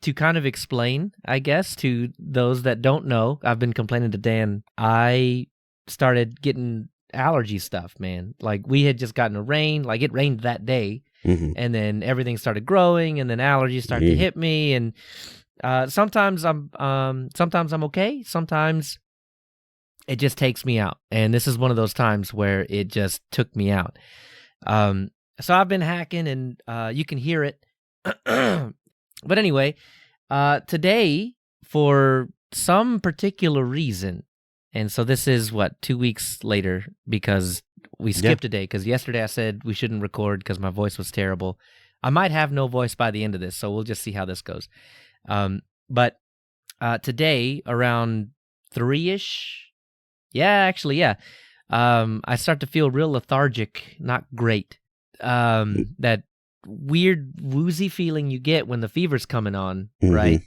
to kind of explain, I guess, to those that don't know, I've been complaining to Dan. I started getting allergy stuff, man. Like, we had just gotten a rain. Like, it rained that day. And then everything started growing, and then allergies started to hit me. And sometimes I'm okay. Sometimes it just takes me out. And this is one of those times where it just took me out. So I've been hacking, and you can hear it. But anyway, today, for some particular reason, and so this is, 2 weeks later, because we skipped a day, because yesterday I said we shouldn't record because my voice was terrible. I might have no voice by the end of this, so we'll just see how this goes. But today, around 3-ish, I start to feel real lethargic, not great. That weird woozy feeling you get when the fever's coming on, right?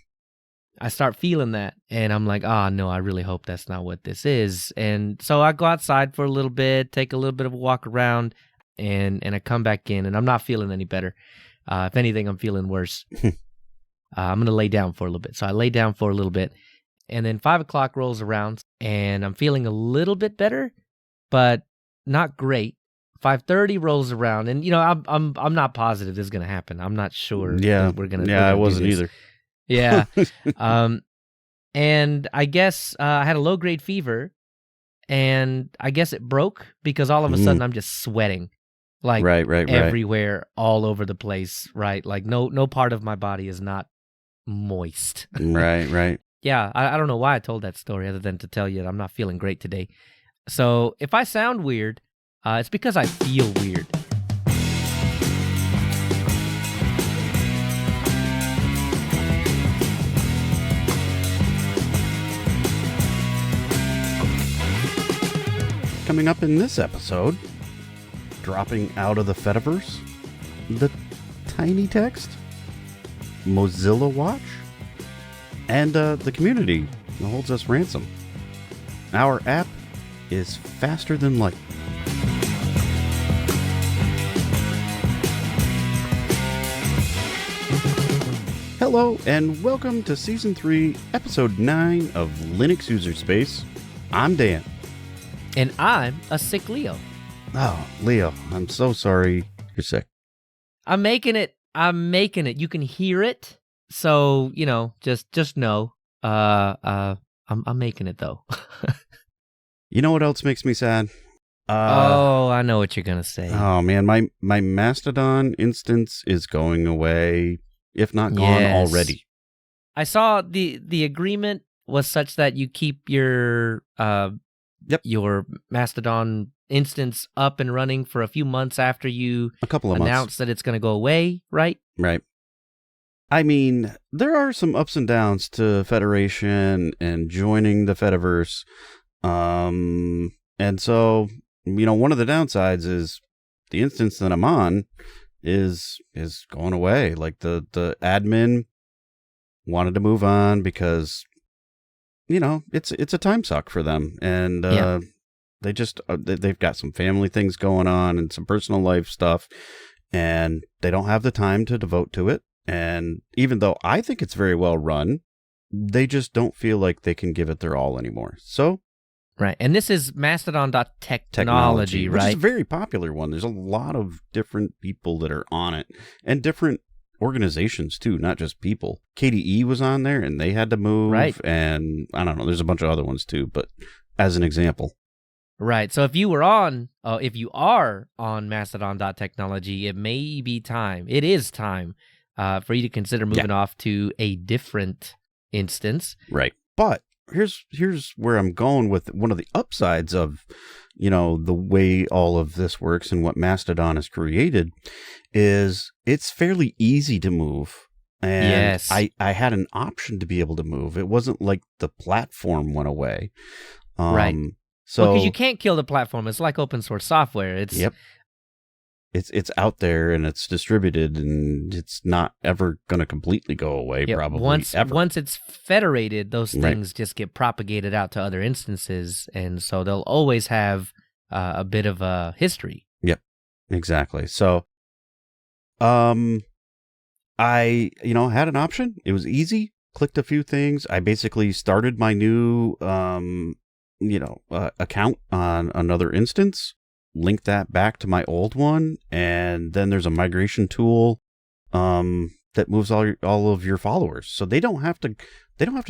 I start feeling that, and I'm like, oh, no, I really hope that's not what this is. And so I go outside for a little bit, take a little bit of a walk around, and I come back in, and I'm not feeling any better. If anything, I'm feeling worse. I'm going to lay down for a little bit. So I lay down for a little bit, and then 5 o'clock rolls around, and I'm feeling a little bit better, but not great. 5:30 rolls around, and I'm not positive this is going to happen. I'm not sure. Yeah, we're gonna. Yeah, I wasn't either. Yeah. And I guess I had a low-grade fever, and I guess it broke because all of a sudden I'm just sweating, like right. everywhere, all over the place, right? Like no part of my body is not moist. Right. Yeah, I don't know why I told that story other than to tell you that I'm not feeling great today. So if I sound weird, it's because I feel weird. Coming up in this episode, dropping out of the Fediverse, the tiny text, Mozilla Watch, and the community that holds us ransom. Our app is faster than light. Hello, and welcome to Season 3, Episode 9 of Linux User Space. I'm Dan. And I'm a sick Leo. Oh, Leo, I'm so sorry you're sick. I'm making it. You can hear it. So, just know. I'm making it, though. You know what else makes me sad? I know what you're going to say. Oh, man, my Mastodon instance is going away, if not gone already. I saw the agreement was such that you keep your your Mastodon instance up and running for a few months after you announce that it's going to go away, right? Right. I mean, there are some ups and downs to Federation and joining the Fediverse. And so, one of the downsides is the instance that I'm on is going away. Like the admin wanted to move on because it's a time suck for them, and they just they've got some family things going on and some personal life stuff, and they don't have the time to devote to it. And even though I think it's very well run, they just don't feel like they can give it their all anymore. So, right, and this is Mastodon.technology, right? Which is a very popular one. There's a lot of different people that are on it, and different organizations too, not just people. KDE was on there and they had to move, right? And I don't know, there's a bunch of other ones too, but as an example. Right. So if you are on Mastodon.technology, it is time for you to consider moving off to a different instance. Right. But here's where I'm going with one of the upsides of, the way all of this works and what Mastodon has created is it's fairly easy to move. And yes. I had an option to be able to move. It wasn't like the platform went away. Right. So because you can't kill the platform. It's like open source software. It's out there and it's distributed and it's not ever going to completely go away. Probably once it's federated, those Right. things just get propagated out to other instances, and so they'll always have a bit of a history. Yep, exactly. So, I I, had an option. It was easy. Clicked a few things. I basically started my new, account on another instance, linked that back to my old one, and then there's a migration tool that moves all of your followers. So they don't have to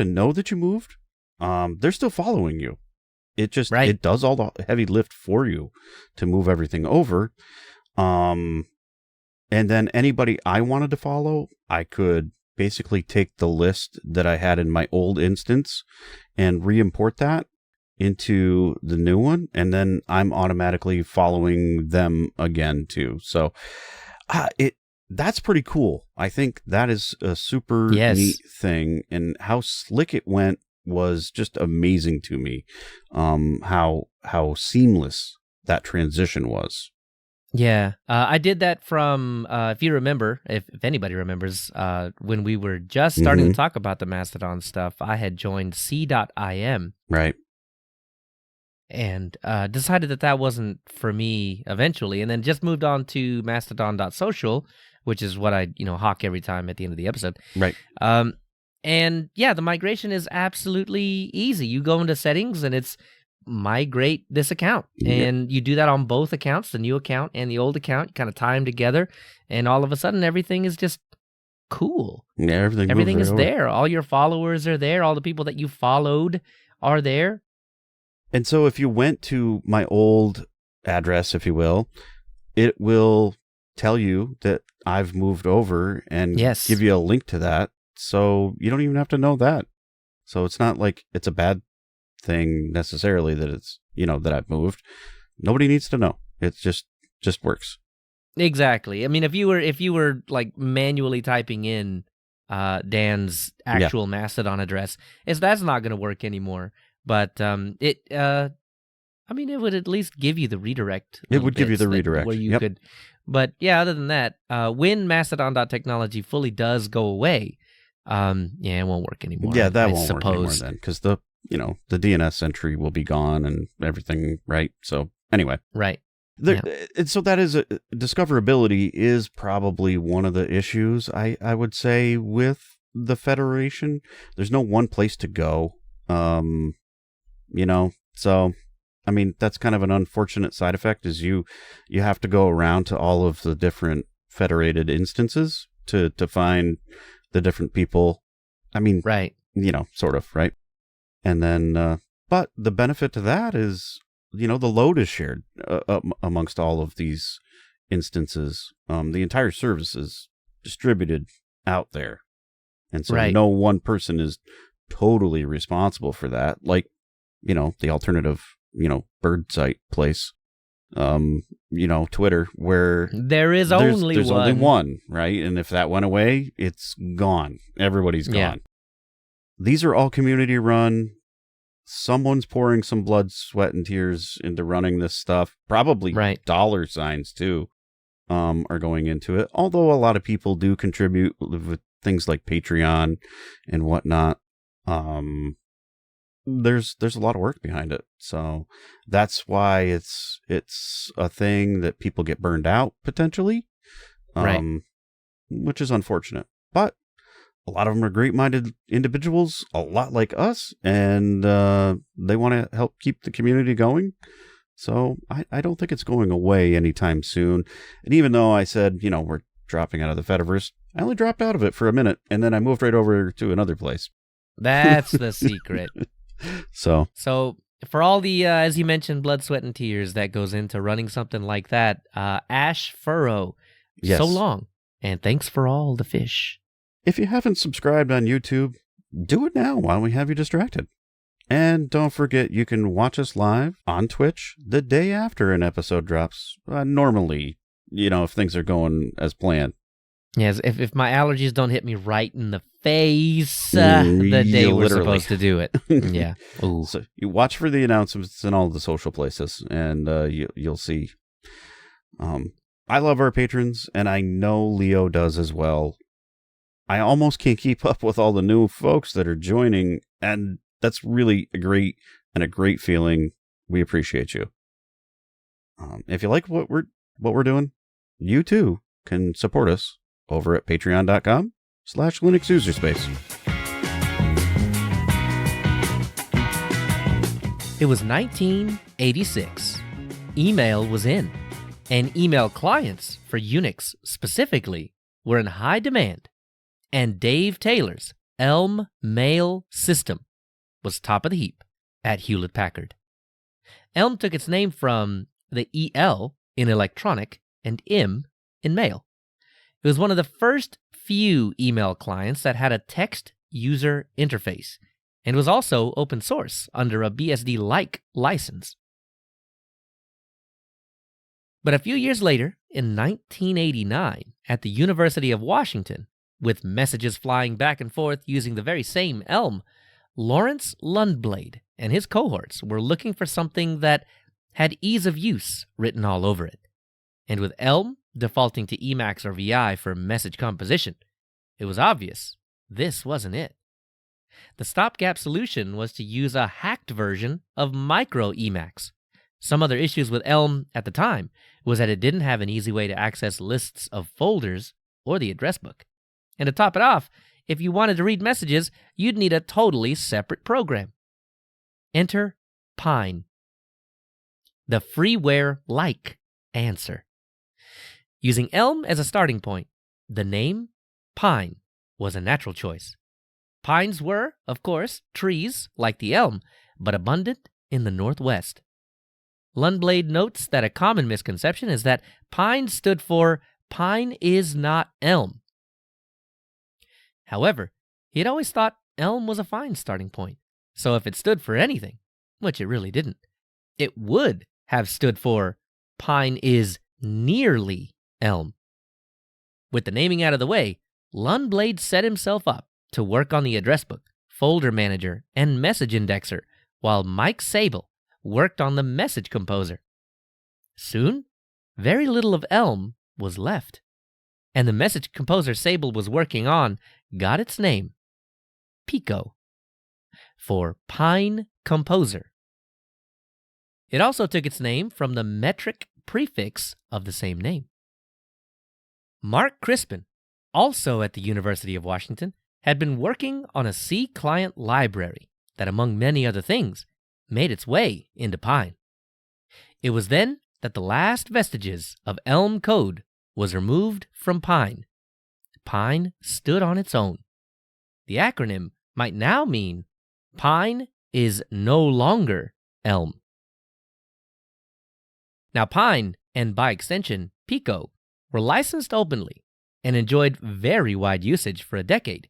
know that you moved. They're still following you. It just it does all the heavy lift for you to move everything over. And then anybody I wanted to follow, I could basically take the list that I had in my old instance and re-import that into the new one, and then I'm automatically following them again too. So that's pretty cool. I think that is a super neat thing, and how slick it went was just amazing to me. How seamless that transition was. Yeah, I did that from, if you remember, if anybody remembers, when we were just starting to talk about the Mastodon stuff, I had joined C.im. Right. And decided that wasn't for me eventually, and then just moved on to Mastodon.social, which is what I, hawk every time at the end of the episode. Right. And yeah, the migration is absolutely easy. You go into settings and it's migrate this account, and you do that on both accounts, the new account and the old account. You kind of tie them together, and all of a sudden everything is just cool. Yeah, everything is there. All your followers are there. All the people that you followed are there. And so if you went to my old address, if you will, it will tell you that I've moved over and give you a link to that. So you don't even have to know that. So it's not like it's a bad thing necessarily that it's, that I've moved. Nobody needs to know. It just works. Exactly. I mean, if you were like manually typing in Dan's actual Mastodon address, that's not going to work anymore. But it would at least give you the redirect. It would give you the redirect where you could. But yeah, other than that, when Mastodon.technology fully does go away, it won't work anymore. Yeah, that won't work anymore then, because the DNS entry will be gone and everything, right? So anyway, right. And so that is discoverability is probably one of the issues I would say with the Federation. There's no one place to go. So I mean, that's kind of an unfortunate side effect, is you have to go around to all of the different federated instances to find the different people. I mean, right. Sort of, right? And then, but the benefit to that is, the load is shared amongst all of these instances. The entire service is distributed out there. And so no one person is totally responsible for that. Like, the alternative, bird site place, Twitter, where there's only one, right? And if that went away, it's gone. Everybody's gone. Yeah. These are all community run. Someone's pouring some blood, sweat, and tears into running this stuff. Probably dollar signs too, are going into it. Although a lot of people do contribute with things like Patreon and whatnot. There's a lot of work behind it. So that's why it's a thing that people get burned out potentially, which is unfortunate. But a lot of them are great-minded individuals, a lot like us, and they want to help keep the community going. So I don't think it's going away anytime soon. And even though I said, we're dropping out of the Fediverse, I only dropped out of it for a minute, and then I moved right over to another place. That's the secret. So for all the, as you mentioned, blood, sweat, and tears that goes into running something like that, Ash Furrow, so long, and thanks for all the fish. If you haven't subscribed on YouTube, do it now while we have you distracted. And don't forget, you can watch us live on Twitch the day after an episode drops. Normally, if things are going as planned. Yes, if my allergies don't hit me right in the face the day we're supposed to do it. Yeah. Ooh. So you watch for the announcements in all the social places, and you'll see. I love our patrons, and I know Leo does as well. I almost can't keep up with all the new folks that are joining, and that's really a great feeling. We appreciate you. If you like what we're doing, you too can support us over at patreon.com/LinuxUserspace. It was 1986. Email was in, and email clients for Unix specifically were in high demand, and Dave Taylor's Elm Mail System was top of the heap at Hewlett-Packard. Elm took its name from the EL in electronic and M in mail. It was one of the first few email clients that had a text user interface, and was also open source under a BSD-like license. But a few years later, in 1989, at the University of Washington, with messages flying back and forth using the very same Elm, Laurence Lundblade and his cohorts were looking for something that had ease of use written all over it. And with Elm defaulting to Emacs or VI for message composition, it was obvious this wasn't it. The stopgap solution was to use a hacked version of micro Emacs. Some other issues with Elm at the time was that it didn't have an easy way to access lists of folders or the address book. And to top it off, if you wanted to read messages, you'd need a totally separate program. Enter Pine, the freeware-like answer. Using Elm as a starting point, the name Pine was a natural choice. Pines were, of course, trees like the elm, but abundant in the Northwest. Lundblade notes that a common misconception is that Pine stood for Pine is not Elm. However, he had always thought Elm was a fine starting point, so if it stood for anything, which it really didn't, it would have stood for Pine is nearly Elm. With the naming out of the way, Lundblade set himself up to work on the address book, folder manager, and message indexer, while Mike Sable worked on the message composer. Soon, very little of Elm was left, and the message composer Sable was working on got its name, Pico, for Pine Composer. It also took its name from the metric prefix of the same name. Mark Crispin, also at the University of Washington, had been working on a C client library that, among many other things, made its way into Pine. It was then that the last vestiges of Elm code was removed from Pine. Pine stood on its own. The acronym might now mean Pine is no longer Elm. Now, Pine, and by extension, Pico, were licensed openly and enjoyed very wide usage for a decade.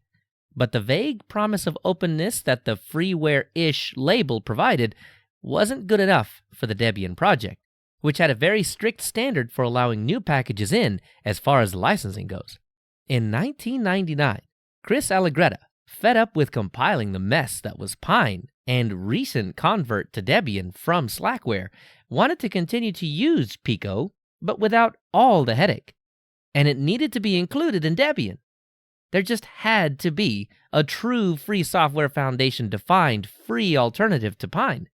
But the vague promise of openness that the freeware-ish label provided wasn't good enough for the Debian project, which had a very strict standard for allowing new packages in as far as licensing goes. In 1999, Chris Allegretta, fed up with compiling the mess that was Pine and recent convert to Debian from Slackware, wanted to continue to use Pico, but without all the headache. And it needed to be included in Debian. There just had to be a true Free Software Foundation-defined free alternative to Pine,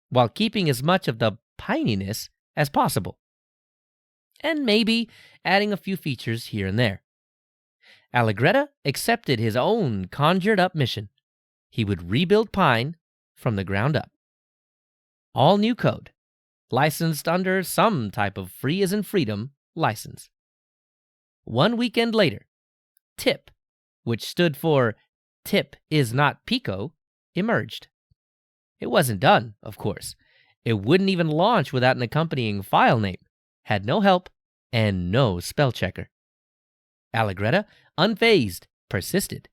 while keeping as much of the pininess as possible, and maybe adding a few features here and there. Allegretta accepted his own conjured-up mission. He would rebuild Pine from the ground up. All new code, licensed under some type of free as in freedom license. 1 weekend later, TIP, which stood for Tip is not Pico, emerged. It wasn't done, of course. It wouldn't even launch without an accompanying file name, had no help, and no spell checker. Allegretta, unfazed, persisted,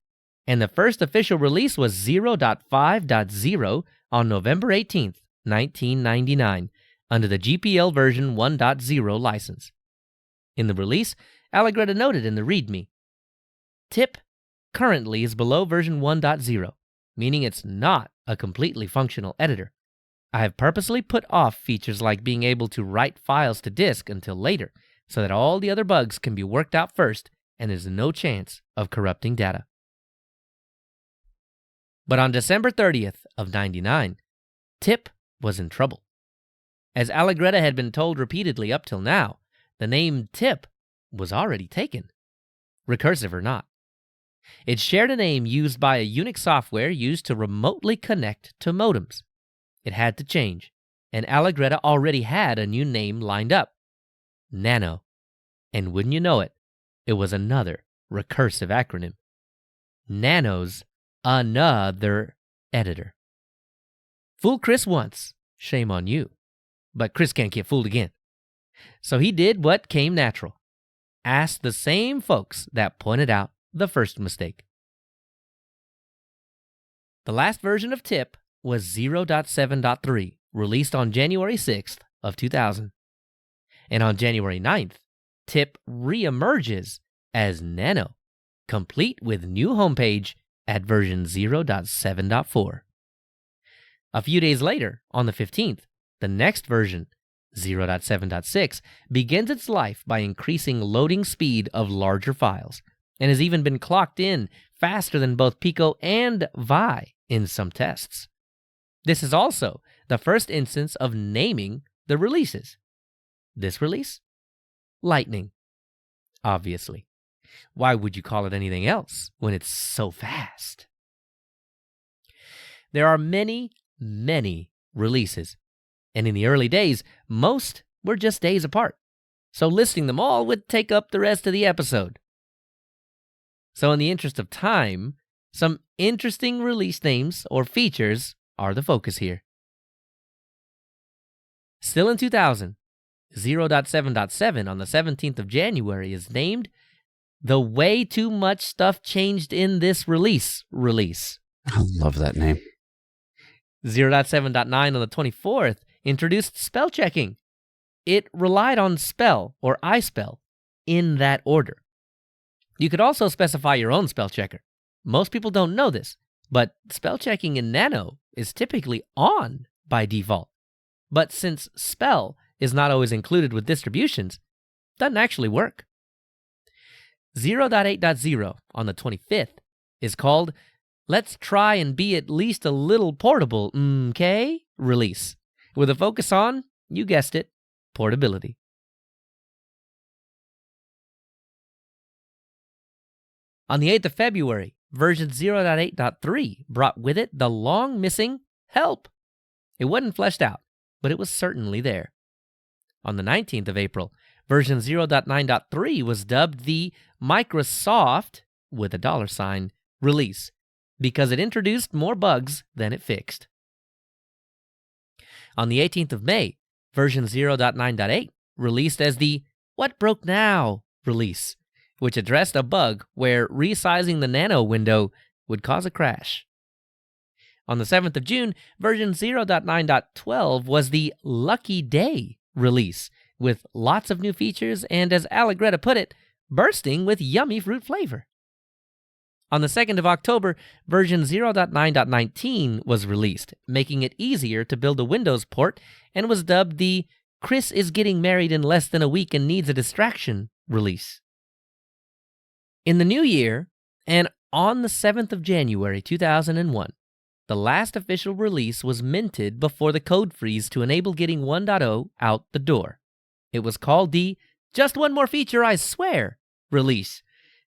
and the first official release was 0.5.0 on November 18th, 1999, under the GPL version 1.0 license. In the release, Allegretta noted in the README, TIP currently is below version 1.0, meaning it's not a completely functional editor. I have purposely put off features like being able to write files to disk until later, so that all the other bugs can be worked out first and there's no chance of corrupting data. But on December 30th of 99, TIP was in trouble. As Allegretta had been told repeatedly up till now, the name TIP was already taken recursive or not. It shared a name used by a Unix software used to remotely connect to modems. It had to change, and Allegretta already had a new name lined up, Nano. And wouldn't you know it, it was another recursive acronym. Nano's another editor. Fool Chris once, shame on you. But Chris can't get fooled again. So he did what came natural. Asked the same folks that pointed out the first mistake. The last version of TIP was 0.7.3, released on January 6th of 2000. And on January 9th, TIP reemerges as Nano, complete with new homepage at version 0.7.4. A few days later, on the 15th, the next version, 0.7.6, begins its life by increasing loading speed of larger files, and has even been clocked in faster than both Pico and Vi in some tests. This is also the first instance of naming the releases. This release? Lightning. Obviously. Why would you call it anything else when it's so fast? There are many releases, and in the early days, most were just days apart. So listing them all would take up the rest of the episode. So in the interest of time, some interesting release names or features are the focus here. Still in 2000, 0.7.7 on the 17th of January is named the Way Too Much Stuff Changed in This Release. I love that name. 0.7.9 on the 24th introduced spell checking. It relied on spell or iSpell in that order. You could also specify your own spell checker. Most people don't know this, but spell checking in Nano is typically on by default. But since spell is not always included with distributions, it doesn't actually work. 0.8.0 on the 25th is called Let's Try and Be At Least a Little Portable, release, with a focus on, you guessed it, portability. On the 8th of February, version 0.8.3 brought with it the long-missing help. It wasn't fleshed out, but it was certainly there. On the 19th of April, version 0.9.3 was dubbed the Microsoft, with a $, release, because it introduced more bugs than it fixed. On the 18th of May, version 0.9.8 released as the What Broke Now release, which addressed a bug where resizing the Nano window would cause a crash. On the 7th of June, version 0.9.12 was the Lucky Day release, with lots of new features and, as Allegretta put it, bursting with yummy fruit flavor. On the 2nd of October, version 0.9.19 was released, making it easier to build a Windows port, and was dubbed the Chris is Getting Married in Less Than a Week and Needs a Distraction release. In the new year, and on the 7th of January 2001, the last official release was minted before the code freeze to enable getting 1.0 out the door. It was called the Just One More Feature, I Swear release,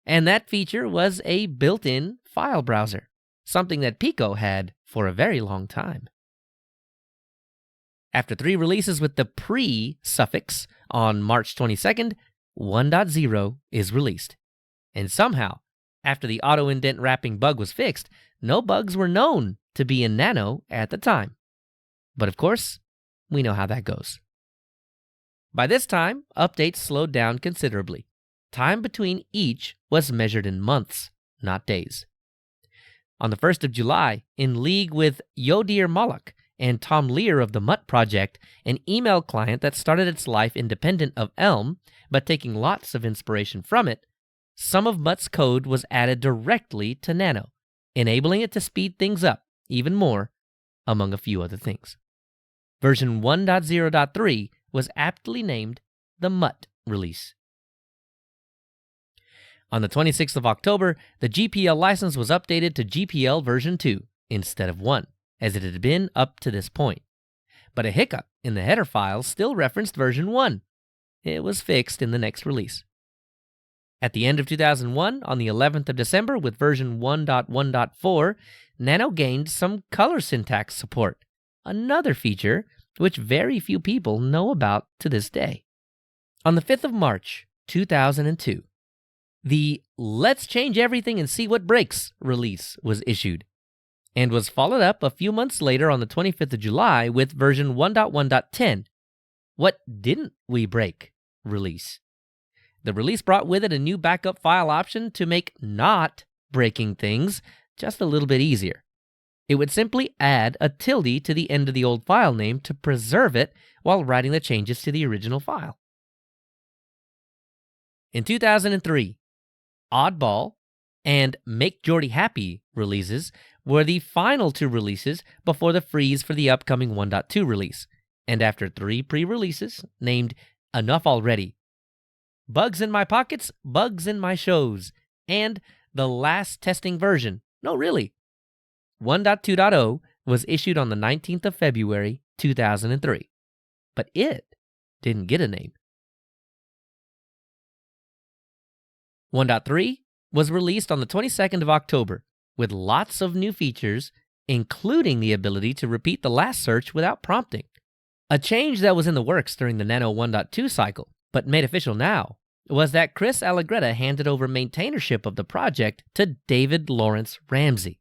and that feature was a built-in file browser, something that Pico had for a very long time. After 3 releases with the pre suffix on March 22nd, 1.0 is released. And somehow, after the auto-indent wrapping bug was fixed, no bugs were known to be in Nano at the time. But of course, we know how that goes. By this time, updates slowed down considerably. Time between each was measured in months, not days. On the 1st of July, in league with Yodir Moloch and Tom Lear of the Mutt Project, an email client that started its life independent of Elm, but taking lots of inspiration from it, some of Mutt's code was added directly to Nano, enabling it to speed things up even more, among a few other things. Version 1.0.3 was aptly named the Mutt release. On the 26th of October, the GPL license was updated to GPL version 2 instead of 1, as it had been up to this point. But a hiccup in the header files still referenced version 1. It was fixed in the next release. At the end of 2001, on the 11th of December, with version 1.1.4, Nano gained some color syntax support, another feature which very few people know about to this day. On the 5th of March, 2002, the Let's Change Everything and See What Breaks release was issued, and was followed up a few months later on the 25th of July with version 1.1.10, What Didn't We Break release. The release brought with it a new backup file option to make not breaking things just a little bit easier. It would simply add a tilde to the end of the old file name to preserve it while writing the changes to the original file. In 2003, Oddball and Make Jordy Happy releases were the final two releases before the freeze for the upcoming 1.2 release, and after 3 pre-releases named Enough Already, Bugs in My Pockets, Bugs in My Shows, and the last testing version, no really, 1.2.0 was issued on the 19th of February, 2003, but it didn't get a name. 1.3 was released on the 22nd of October with lots of new features, including the ability to repeat the last search without prompting. A change that was in the works during the Nano 1.2 cycle, but made official now, was that Chris Allegretta handed over maintainership of the project to David Lawrence Ramsey.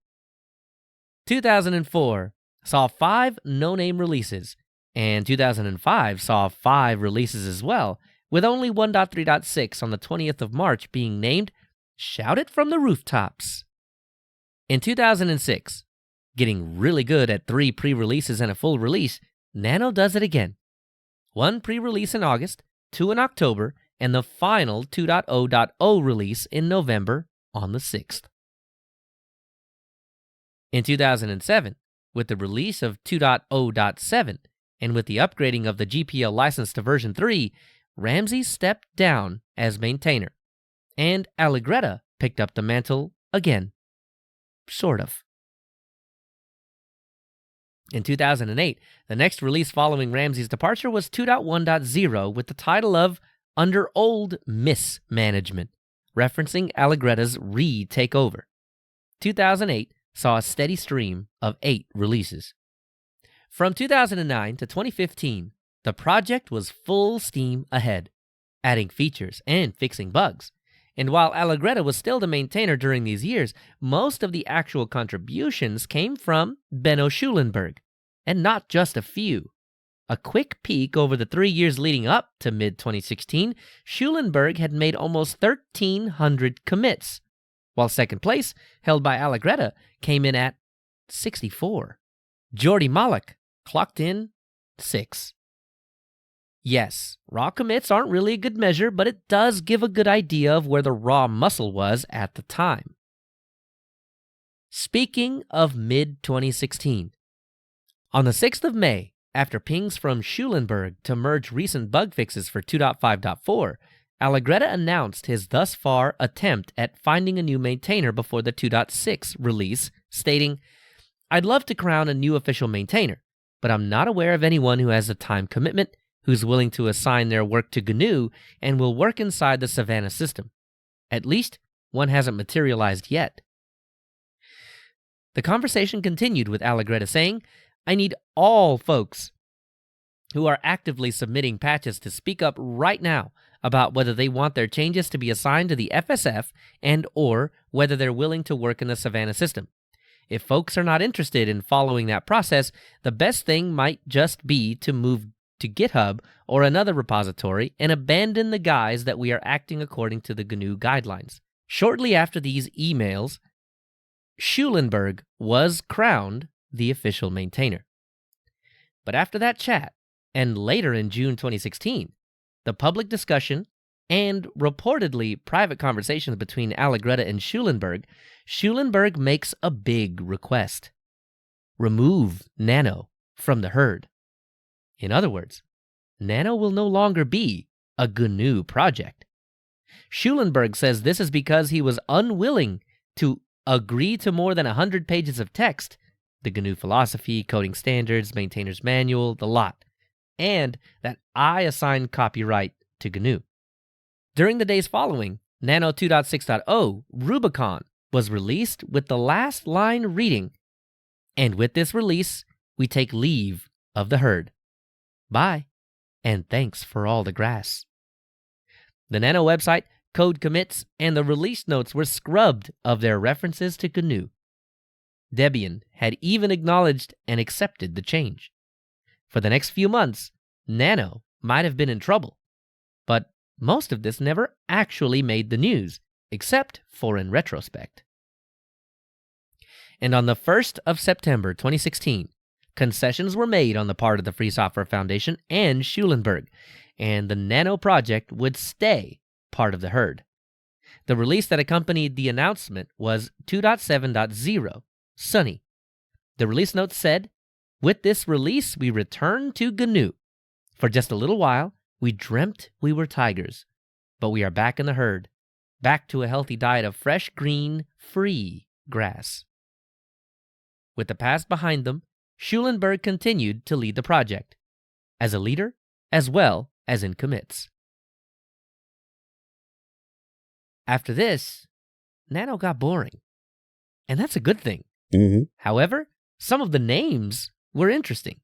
2004 saw 5 no-name releases, and 2005 saw 5 releases as well, with only 1.3.6 on the 20th of March being named Shout It From the Rooftops. In 2006, getting really good at 3 pre-releases and a full release, Nano does it again. 1 pre-release in August, 2 in October, and the final 2.0.0 release in November on the 6th. In 2007, with the release of 2.0.7 and with the upgrading of the GPL license to version 3, Ramsey stepped down as maintainer, and Allegretta picked up the mantle again. Sort of. In 2008, the next release following Ramsey's departure was 2.1.0 with the title of Under Old Mismanagement, referencing Allegretta's re-takeover. 2008 saw a steady stream of 8 releases. From 2009 to 2015, the project was full steam ahead, adding features and fixing bugs. And while Allegretta was still the maintainer during these years, most of the actual contributions came from Benno Schulenberg, and not just a few. A quick peek over the 3 years leading up to mid-2016, Schulenberg had made almost 1,300 commits, while second place, held by Allegretta, came in at 64. Jordy Malik clocked in 6. Yes, raw commits aren't really a good measure, but it does give a good idea of where the raw muscle was at the time. Speaking of mid-2016, on the 6th of May, after pings from Schulenberg to merge recent bug fixes for 2.5.4, Allegretta announced his thus far attempt at finding a new maintainer before the 2.6 release, stating, "I'd love to crown a new official maintainer, but I'm not aware of anyone who has a time commitment, who's willing to assign their work to GNU and will work inside the Savannah system. At least, one hasn't materialized yet." The conversation continued with Allegretta saying, "I need all folks who are actively submitting patches to speak up right now about whether they want their changes to be assigned to the FSF and or whether they're willing to work in the Savannah system. If folks are not interested in following that process, the best thing might just be to move to GitHub or another repository and abandon the guise that we are acting according to the GNU guidelines." Shortly after these emails, Schulenberg was crowned the official maintainer. But after that chat, and later in June 2016, the public discussion and reportedly private conversations between Allegretta and Schulenberg, Schulenberg makes a big request. Remove Nano from the herd. In other words, Nano will no longer be a GNU project. Schulenberg says this is because he was unwilling to agree to more than 100 pages of text, the GNU philosophy, coding standards, maintainer's manual, the lot, and that I assigned copyright to GNU. During the days following, Nano 2.6.0 Rubicon was released with the last line reading, and with this release, we take leave of the herd. Bye, and thanks for all the grass. The Nano website, code commits, and the release notes were scrubbed of their references to GNU. Debian had even acknowledged and accepted the change. For the next few months, Nano might have been in trouble, but most of this never actually made the news, except for in retrospect. And on the 1st of September 2016, concessions were made on the part of the Free Software Foundation and Schulenberg, and the Nano project would stay part of the herd. The release that accompanied the announcement was 2.7.0, Sunny. The release notes said, "With this release, we return to GNU. For just a little while, we dreamt we were tigers, but we are back in the herd, back to a healthy diet of fresh, green, free grass." With the past behind them, Schulenberg continued to lead the project, as a leader as well as in commits. After this, Nano got boring, and that's a good thing. Mm-hmm. However, some of the names were interesting.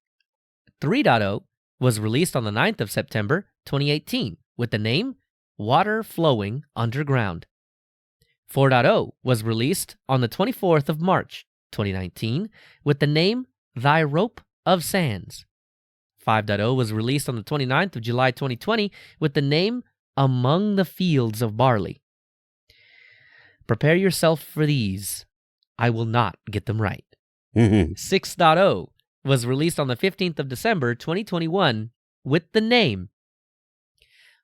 3.0 was released on the 9th of September 2018 with the name Water Flowing Underground. 4.0 was released on the 24th of March 2019 with the name Thy Rope of Sands. 5.0 was released on the 29th of July 2020 with the name Among the Fields of Barley. Prepare yourself for these. I will not get them right. 6.0 was released on the 15th of December 2021 with the name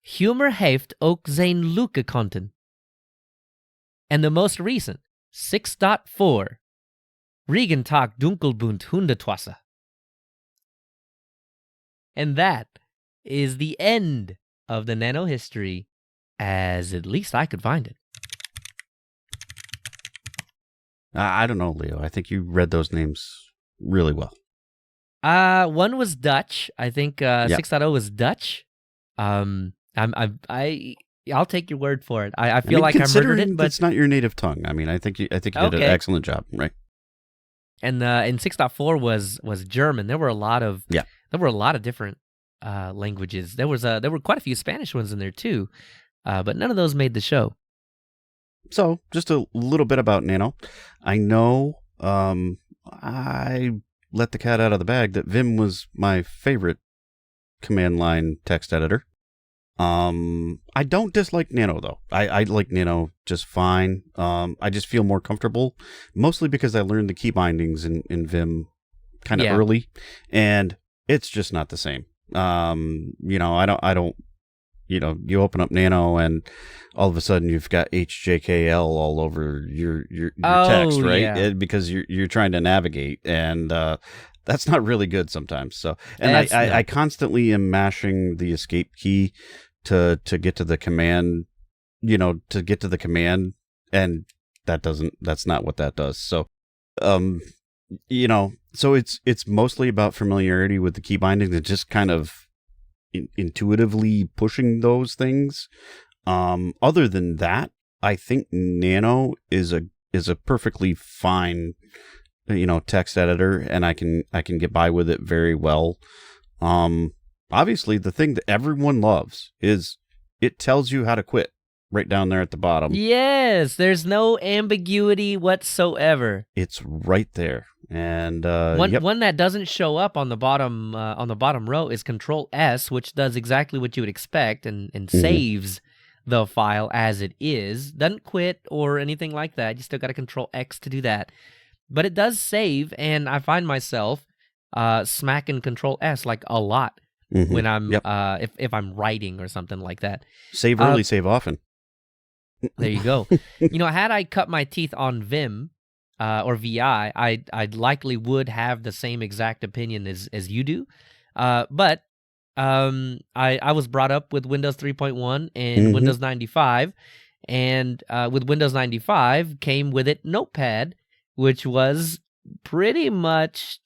Humor heeft ook zijn leuke kanten. And the most recent, 6.4, Regentag dunkelbunt Hundetwasse. And that is the end of the Nano history, as at least I could find it. I don't know, Leo. I think you read those names really well. One was Dutch. I think 6.0 was Dutch. I'll take your word for it. I feel like I murdered it, but it's not your native tongue. I mean, I think you did an excellent job, right? And 6.4 was German. There were a lot of different languages. There were quite a few Spanish ones in there too, but none of those made the show. So, just a little bit about Nano. I know I let the cat out of the bag that Vim was my favorite command line text editor. I don't dislike Nano, though. I like Nano just fine. I just feel more comfortable, mostly because I learned the key bindings in Vim kind of early, and it's just not the same. I don't. You open up Nano and all of a sudden you've got HJKL all over your text, right? Yeah. Because you're trying to navigate, and that's not really good sometimes. So, and I constantly am mashing the escape key to get to the command, and that's not what that does. So, so it's mostly about familiarity with the key bindings and just kind of intuitively pushing those things. Other than that, I think Nano is a perfectly fine, text editor, and I can get by with it very well. Obviously, the thing that everyone loves is it tells you how to quit right down there at the bottom. Yes, there's no ambiguity whatsoever. It's right there. And one that doesn't show up on the bottom row is Control S, which does exactly what you would expect and saves the file as it is. Doesn't quit or anything like that. You still got to Control X to do that. But it does save, and I find myself smacking Control S like a lot when I'm if I'm writing or something like that. Save early, save often. There you go. Had I cut my teeth on Vim or VI, I likely would have the same exact opinion as you do. But I was brought up with Windows 3.1 and Windows 95, and with Windows 95 came with it Notepad, which was pretty much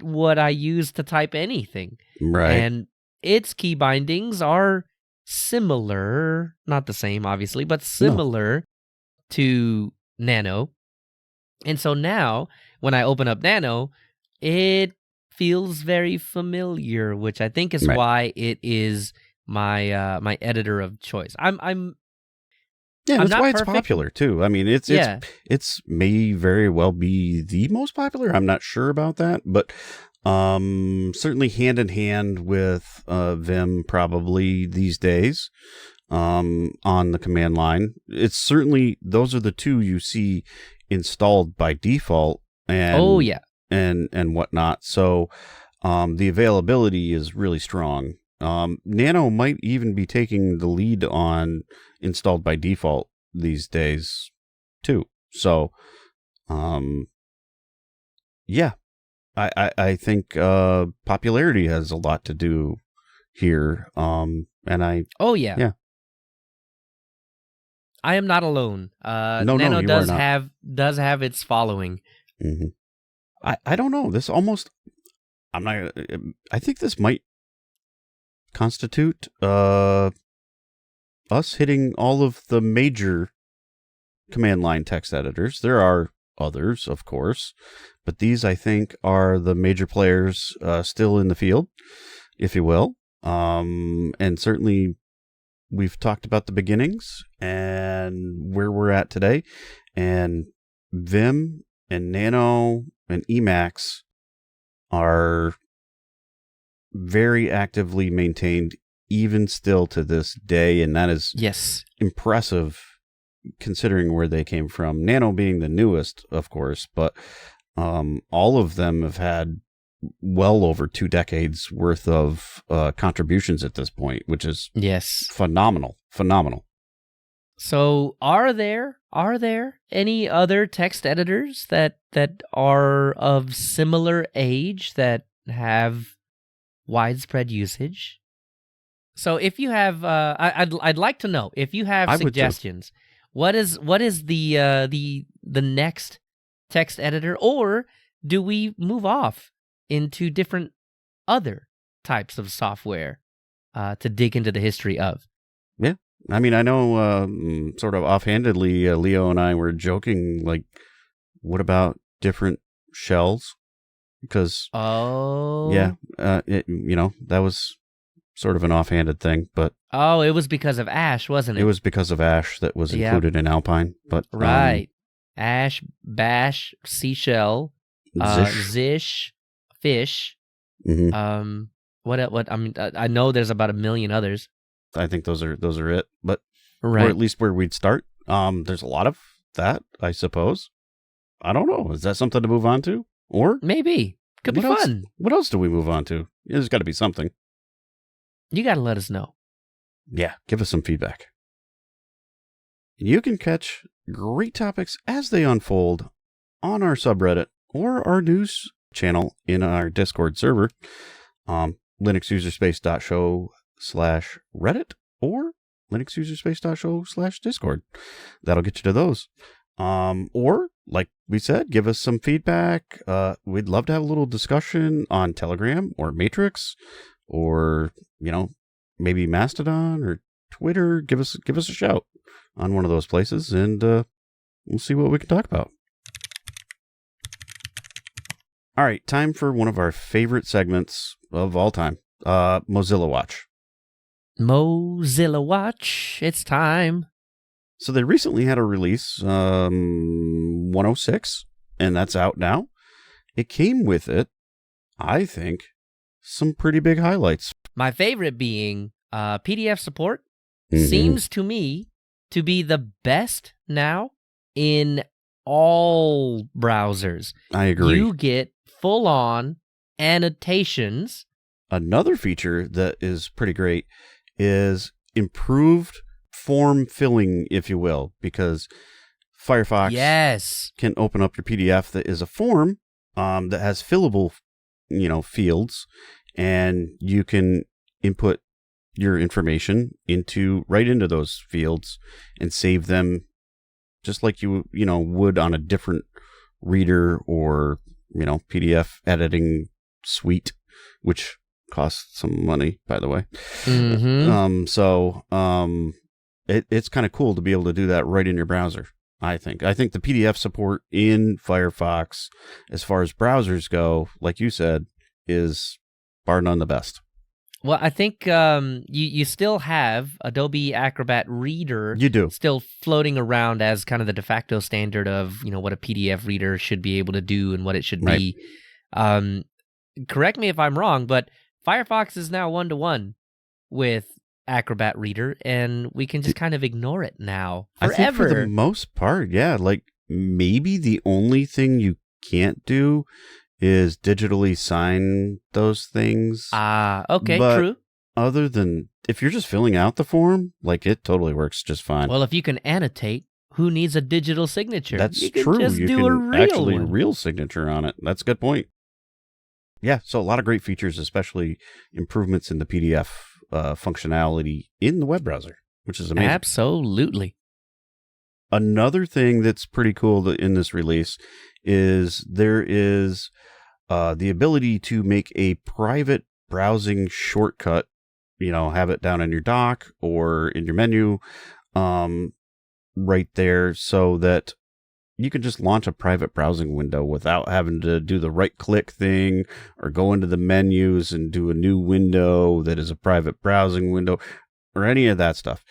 what I used to type anything. Right. And its key bindings are similar, not the same, obviously, but similar to Nano. And so now, when I open up Nano, it feels very familiar, which I think is Right. why it is my my editor of choice. I'm that's not why it's perfect. popular too. I mean, it's may very well be the most popular. I'm not sure about that, but certainly hand in hand with Vim probably these days on the command line. It's certainly those are the two you see installed by default and and whatnot. So the availability is really strong. Nano might even be taking the lead on installed by default these days too. So I think popularity has a lot to do here. And I I am not alone. you Nano are not. does have its following. Mm-hmm. I don't know. This almost I think this might constitute us hitting all of the major command line text editors. There are others, of course, but these I think are the major players still in the field, if you will. And certainly we've talked about the beginnings and where we're at today, and Vim and Nano and Emacs are very actively maintained even still to this day, and that is impressive considering where they came from. Nano being the newest, of course, but all of them have had well over 2 decades worth of contributions at this point, which is phenomenal. So are there any other text editors that are of similar age that have widespread usage? So if you have I'd like to know if you have suggestions. What is the next text editor, or do we move off into different other types of software to dig into the history of? Yeah. I mean, I know sort of offhandedly, Leo and I were joking, like, what about different shells? Because, that was sort of an offhanded thing, but... Oh, it was because of Ash, wasn't it? It was because of Ash that was included in Alpine, but... Right. Ash, Bash, Seashell, Zish, Fish. Mm-hmm. What? I mean, I know there's about 1 million others. I think those are it, but or at least where we'd start. There's a lot of that, I suppose. I don't know. Is that something to move on to? Or maybe could be fun. What else do we move on to? There's got to be something. You got to let us know. Yeah, give us some feedback. You can catch great topics as they unfold on our subreddit or our news channel in our Discord server, linuxuserspace.show/Reddit or linuxuserspace.show/Discord. That'll get you to those. Or, like we said, give us some feedback. We'd love to have a little discussion on Telegram or Matrix or, maybe Mastodon or Twitter. Give us a shout on one of those places, and we'll see what we can talk about. All right, time for one of our favorite segments of all time, Mozilla Watch. Mozilla Watch, it's time. So they recently had a release, 106, and that's out now. It came with it, I think, some pretty big highlights. My favorite being PDF support. Seems to me to be the best now in all browsers. I agree. You get full-on annotations. Another feature that is pretty great is improved form filling, if you will, because Firefox can open up your PDF that is a form that has fillable, fields, and you can input your information right into those fields and save them just like you would on a different reader or PDF editing suite, which costs some money, by the way. Mm-hmm. It's kind of cool to be able to do that right in your browser. I think the PDF support in Firefox, as far as browsers go, like you said, is bar none the best. Well, I think you still have Adobe Acrobat Reader. You do. Still floating around as kind of the de facto standard of, what a PDF reader should be able to do and what it should be. Correct me if I'm wrong, but Firefox is now 1-to-1 with Acrobat Reader, and we can just kind of ignore it now forever. I think for the most part, yeah. Like, maybe the only thing you can't do is digitally sign those things. Okay, but true. Other than, if you're just filling out the form, like, it totally works just fine. Well, if you can annotate, who needs a digital signature? That's you can true. Just you do can a real actually one. real signature on it. That's a good point. Yeah, so a lot of great features, especially improvements in the PDF functionality in the web browser, which is amazing. Absolutely. Another thing that's pretty cool in this release is there is the ability to make a private browsing shortcut, have it down in your dock or in your menu right there, so that you can just launch a private browsing window without having to do the right-click thing or go into the menus and do a new window that is a private browsing window or any of that stuff.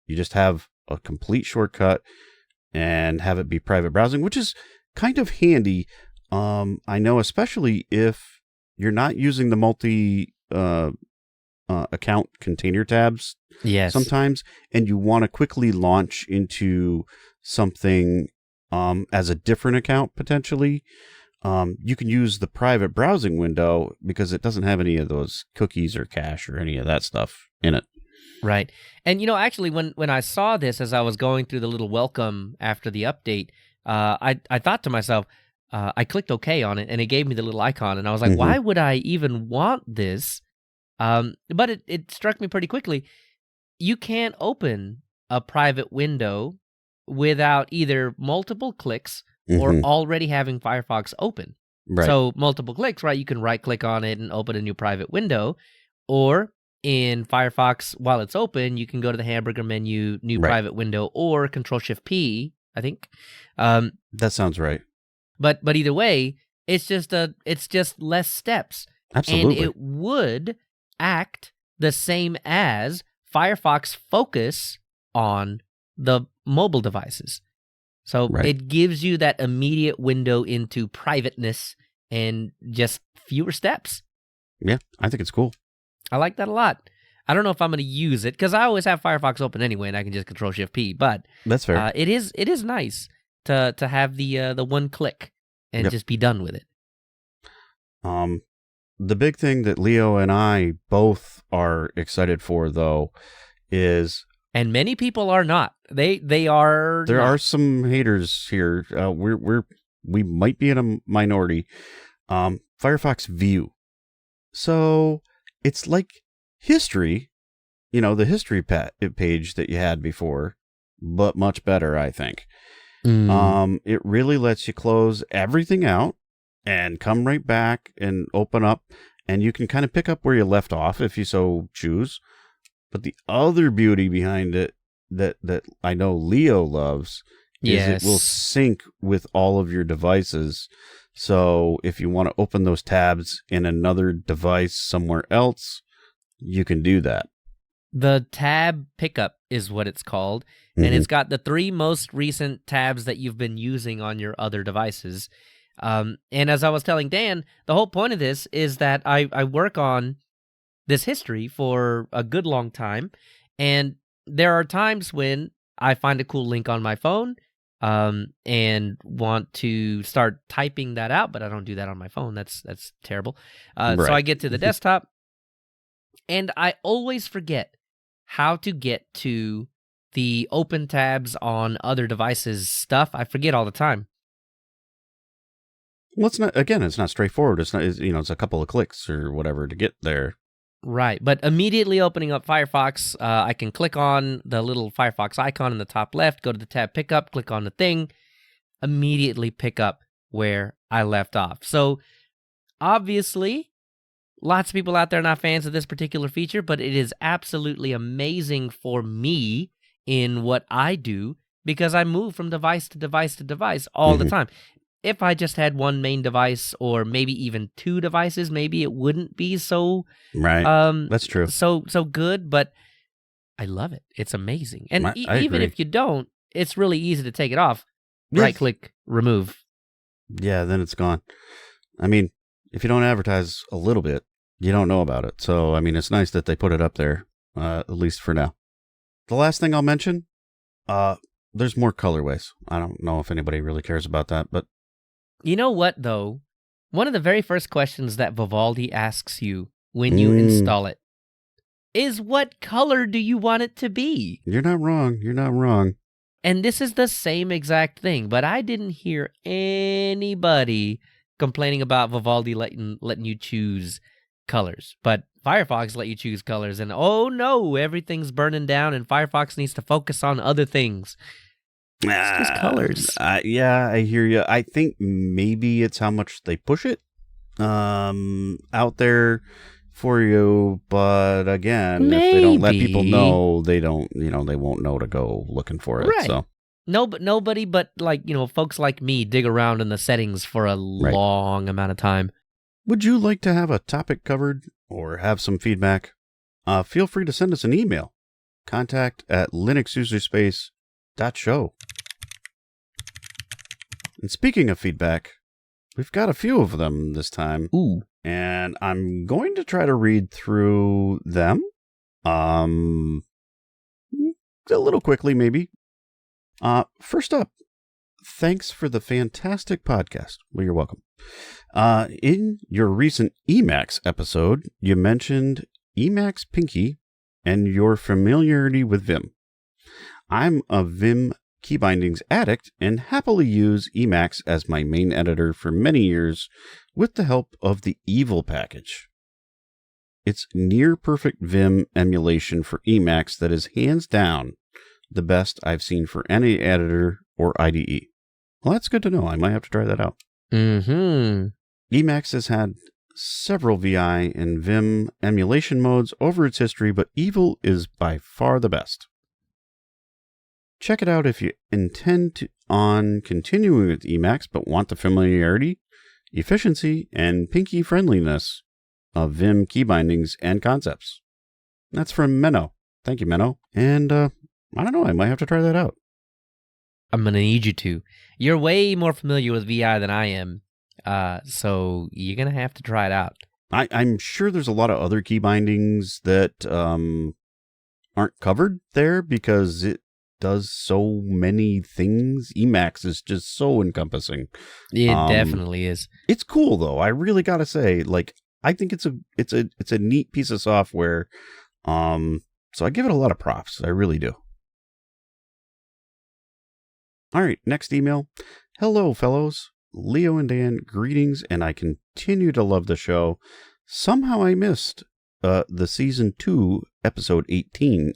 You just have a complete shortcut and have it be private browsing, which is kind of handy. I know, especially if you're not using the multi account container tabs sometimes, and you want to quickly launch into something as a different account potentially, you can use the private browsing window because it doesn't have any of those cookies or cache or any of that stuff in it. Right. And, actually, when I saw this as I was going through the little welcome after the update, I thought to myself, I clicked OK on it, and it gave me the little icon, and I was like, why would I even want this? But it struck me pretty quickly. You can't open a private window without either multiple clicks or already having Firefox open. Right. So multiple clicks, right? You can right-click on it and open a new private window, or in Firefox, while it's open, you can go to the hamburger menu, new private window, or Control-Shift-P, I think. That sounds right. But either way, it's just less steps. Absolutely. And it would act the same as Firefox Focus on the mobile devices. So it gives you that immediate window into privateness and just fewer steps. Yeah, I think it's cool. I like that a lot. I don't know if I'm going to use it because I always have Firefox open anyway, and I can just Control-Shift-P. But that's fair. It is nice to have the one click and just be done with it. The big thing that Leo and I both are excited for, though, is, and many people are not. They are. There not. are some haters here. We might be in a minority. Firefox View. So it's like history, the history page that you had before, but much better, I think. It really lets you close everything out and come right back and open up, and you can kind of pick up where you left off if you so choose. But the other beauty behind it that I know Leo loves is it will sync with all of your devices. So if you want to open those tabs in another device somewhere else, you can do that. The tab pickup is what it's called, and it's got the 3 most recent tabs that you've been using on your other devices. And as I was telling Dan, the whole point of this is that I work on this history for a good long time, and there are times when I find a cool link on my phone and want to start typing that out, but I don't do that on my phone. That's terrible. So I get to the desktop, and I always forget how to get to the open tabs on other devices stuff. I forget all the time. Well, it's not straightforward. It's a couple of clicks or whatever to get there. Right, but immediately opening up Firefox, I can click on the little Firefox icon in the top left, go to the tab pickup, click on the thing, immediately pick up where I left off. So obviously, lots of people out there are not fans of this particular feature, but it is absolutely amazing for me in what I do because I move from device to device to device all the time. If I just had one main device or maybe even two devices, maybe it wouldn't be so That's true. So good, but I love it. It's amazing. And I even agree. if you don't, it's really easy to take it off. Yes. Right click, remove. Yeah, then it's gone. I mean, if you don't advertise a little bit, you don't know about it. So, I mean, it's nice that they put it up there, at least for now. The last thing I'll mention, there's more colorways. I don't know if anybody really cares about that, but... You know what, though? One of the very first questions that Vivaldi asks you when you install it is what color do you want it to be? You're not wrong. You're not wrong. And this is the same exact thing, but I didn't hear anybody complaining about Vivaldi letting you choose colors. But Firefox let you choose colors, and oh no, everything's burning down, and Firefox needs to focus on other things. It's just colors. Yeah, I hear you. I think maybe it's how much they push it out there for you, but again, if they don't let people know, they won't know to go looking for it. Right. So nobody but folks like me dig around in the settings for a long amount of time. Would you like to have a topic covered or have some feedback? Feel free to send us an email. contact@linuxuserspace.show. And speaking of feedback, we've got a few of them this time. Ooh. And I'm going to try to read through them. A little quickly, maybe. First up, thanks for the fantastic podcast. Well, you're welcome. In your recent Emacs episode, you mentioned Emacs Pinky and your familiarity with Vim. I'm a Vim keybindings addict and happily use Emacs as my main editor for many years with the help of the Evil package. It's near perfect Vim emulation for Emacs that is hands down the best I've seen for any editor or IDE. Well, that's good to know. I might have to try that out. Emacs has had several VI and Vim emulation modes over its history, but Evil is by far the best. Check it out if you intend on continuing with Emacs but want the familiarity, efficiency, and pinky friendliness of Vim keybindings and concepts. That's from Menno. Thank you, Menno. And I don't know, I might have to try that out. I'm going to need you to. You're way more familiar with VI than I am, so you're going to have to try it out. I'm sure there's a lot of other keybindings that aren't covered there because it does so many things. Emacs is just so encompassing. It definitely is. It's cool though. I really gotta say, I think it's a neat piece of software. So I give it a lot of props. I really do. All right, next email. Hello, fellows. Leo and Dan, greetings, and I continue to love the show. Somehow I missed the season 2, episode 18,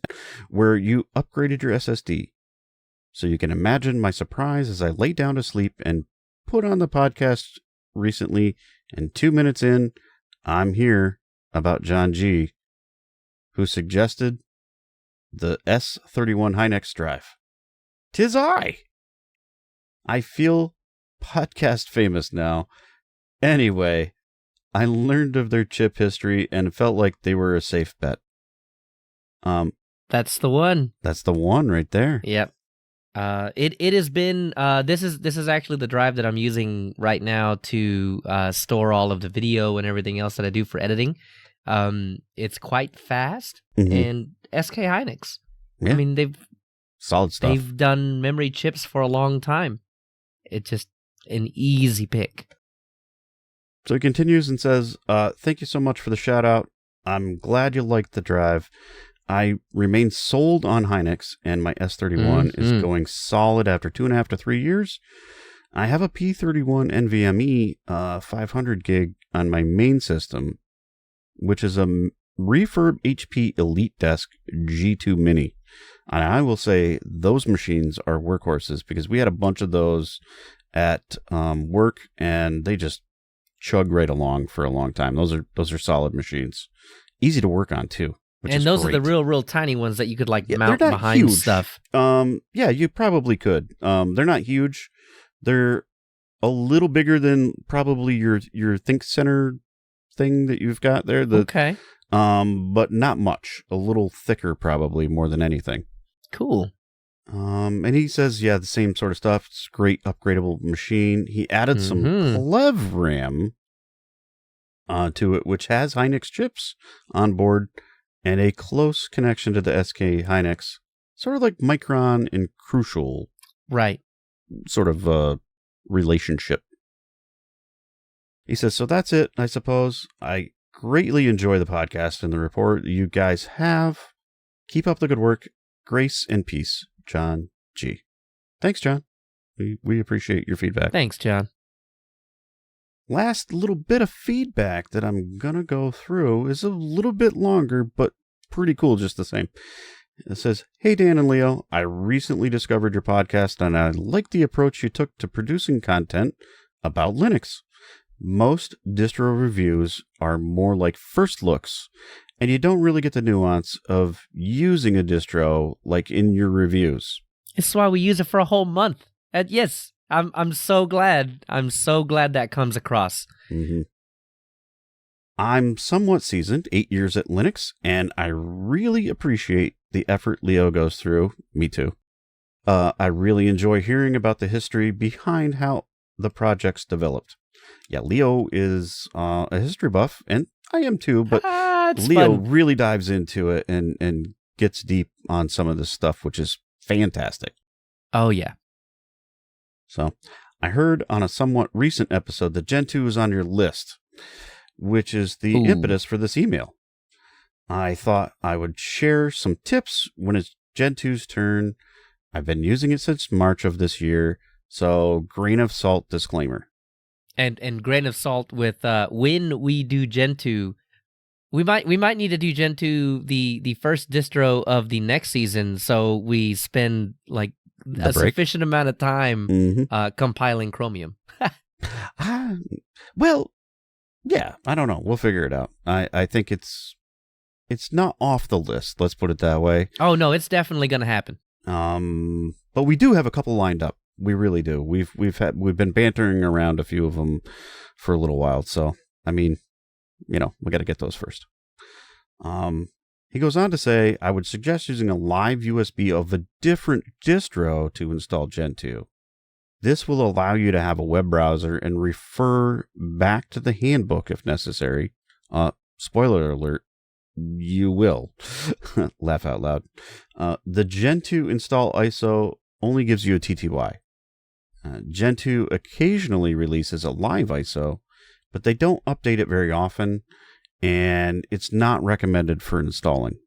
where you upgraded your SSD. So you can imagine my surprise as I lay down to sleep and put on the podcast recently, and 2 minutes in, I'm here about John G., who suggested the S31 Hynix drive. 'Tis I feel podcast famous now. Anyway, I learned of their chip history and felt like they were a safe bet. That's the one. That's the one right there. Yep. It has been this is actually the drive that I'm using right now to store all of the video and everything else that I do for editing. It's quite fast, and SK Hynix. Yeah. I mean, they've solid stuff. They've done memory chips for a long time. It's just an easy pick. So he continues and says, thank you so much for the shout out. I'm glad you liked the drive. I remain sold on Hynix, and my S31 is going solid after 2.5 to 3 years. I have a P31 NVMe 500 gig on my main system, which is a refurb HP Elite Desk G2 Mini. And I will say those machines are workhorses because we had a bunch of those at work, and they just chug right along for a long time. Those are solid machines. Easy to work on too. And those are the real tiny ones that you could like mount they're not behind huge. stuff. Yeah, you probably could. They're not huge. They're a little bigger than probably your Think Center thing that you've got there. Okay. But not much. A little thicker probably more than anything. Cool. And he says, yeah, the same sort of stuff. It's a great upgradable machine. He added some Clev RAM to it, which has Hynix chips on board and a close connection to the SK Hynix, sort of like Micron and Crucial. Right. Sort of relationship. He says, so that's it, I suppose. I greatly enjoy the podcast and the report you guys have. Keep up the good work. Grace and peace, John G. Thanks, John. We appreciate your feedback. Thanks, John. Last little bit of feedback that I'm going to go through is a little bit longer, but pretty cool just the same. It says, hey, Dan and Leo, I recently discovered your podcast and I like the approach you took to producing content about Linux. Most distro reviews are more like first looks, and you don't really get the nuance of using a distro like in your reviews. It's why we use it for a whole month. And yes, I'm so glad. I'm so glad that comes across. Mm-hmm. I'm somewhat seasoned, 8 years at Linux, and I really appreciate the effort Leo goes through. Me too. I really enjoy hearing about the history behind how the project's developed. Yeah, Leo is a history buff, and I am too, but Leo really dives into it and gets deep on some of this stuff, which is fantastic. Oh, yeah. So, I heard on a somewhat recent episode that Gentoo is on your list, which is the impetus for this email. I thought I would share some tips when it's Gentoo's turn. I've been using it since March of this year, so grain of salt disclaimer. And grain of salt with when we do Gentoo, we might need to do Gentoo the first distro of the next season, so we spend like a sufficient amount of time compiling Chromium. Well, yeah, I don't know. We'll figure it out. I think it's not off the list. Let's put it that way. Oh no, it's definitely going to happen. But we do have a couple lined up. We really do. We've been bantering around a few of them for a little while. So, I mean, we got to get those first. He goes on to say, I would suggest using a live USB of a different distro to install Gentoo. This will allow you to have a web browser and refer back to the handbook if necessary. Spoiler alert, you will. Laugh out loud. The Gentoo install ISO only gives you a TTY. Gentoo occasionally releases a live ISO, but they don't update it very often, and it's not recommended for installing.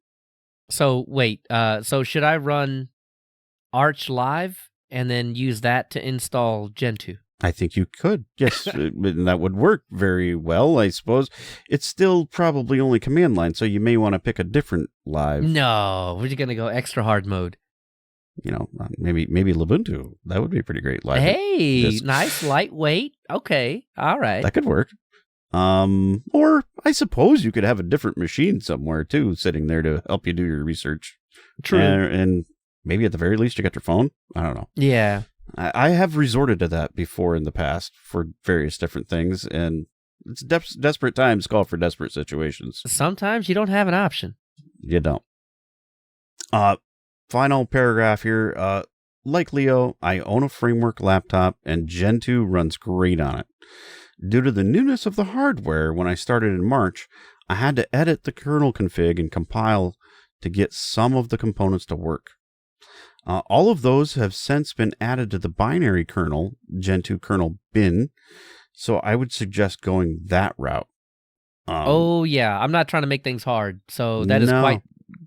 So wait, so should I run Arch Live and then use that to install Gentoo? I think you could, yes, and that would work very well, I suppose. It's still probably only command line, so you may want to pick a different live. No, we're just going to go extra hard mode. Maybe Ubuntu. That would be pretty great. Live. Hey, nice, lightweight. Okay, all right. That could work. Or I suppose you could have a different machine somewhere too, sitting there to help you do your research. True. And maybe at the very least you got your phone. I don't know. Yeah. I have resorted to that before in the past for various different things, and it's desperate times call for desperate situations. Sometimes you don't have an option. You don't. Final paragraph here. Like Leo, I own a framework laptop, and Gentoo runs great on it. Due to the newness of the hardware, when I started in March, I had to edit the kernel config and compile to get some of the components to work. All of those have since been added to the binary kernel, Gentoo kernel bin, so I would suggest going that route. Yeah, I'm not trying to make things hard, so that is